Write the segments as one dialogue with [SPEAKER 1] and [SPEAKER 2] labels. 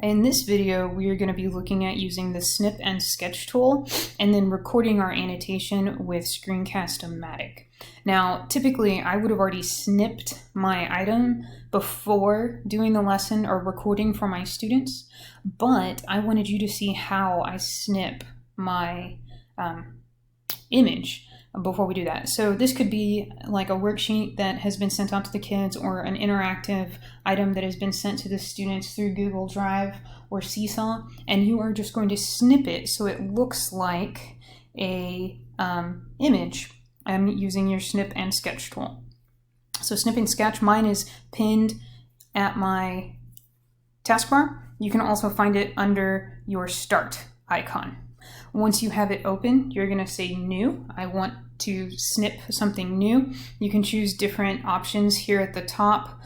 [SPEAKER 1] In this video, we are going to be looking at using the Snip and Sketch tool and then recording our annotation with Screencast-O-Matic. Now, typically, I would have already snipped my item before doing the lesson or recording for my students, but I wanted you to see how I snip my image before we do that. So this could be like a worksheet that has been sent out to the kids or an interactive item that has been sent to the students through Google Drive or Seesaw, and you are just going to snip it so it looks like a image. I'm using your Snip and Sketch tool. So Snip and Sketch, mine is pinned at my taskbar. You can also find it under your start icon. Once you have it open, you're going to say new. I want to snip something new. You can choose different options here at the top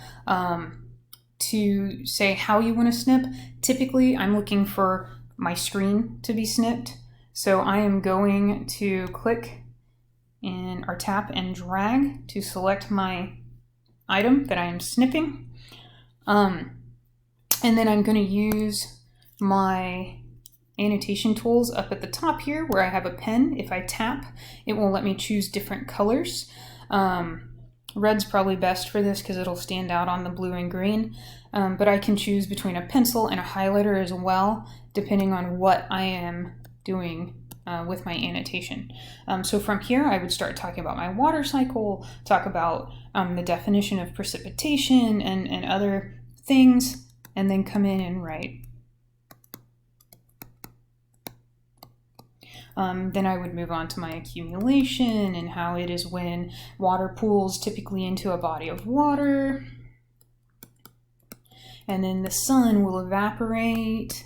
[SPEAKER 1] to say how you want to snip. Typically, I'm looking for my screen to be snipped. So I am going to click in or tap and drag to select my item that I am snipping. And then I'm going to use my annotation tools up at the top here where I have a pen. If I tap, it will let me choose different colors. Red's probably best for this because it'll stand out on the blue and green, but I can choose between a pencil and a highlighter as well, depending on what I am doing with my annotation. So from here, I would start talking about my water cycle, talk about the definition of precipitation and other things, and then come in and write. Then I would move on to my accumulation and how it is when water pools typically into a body of water. And then the sun will evaporate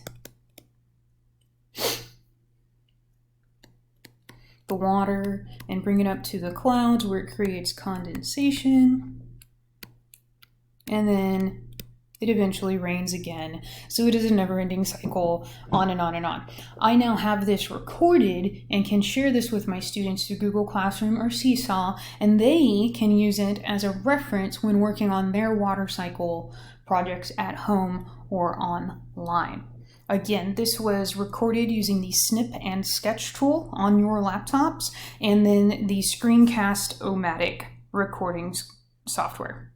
[SPEAKER 1] the water and bring it up to the clouds where it creates condensation. And then it eventually rains again. So it is a never-ending cycle, on and on and on. I now have this recorded and can share this with my students through Google Classroom or Seesaw, and they can use it as a reference when working on their water cycle projects at home or online. Again, this was recorded using the Snip and Sketch tool on your laptops, and then the Screencast-O-Matic recordings software.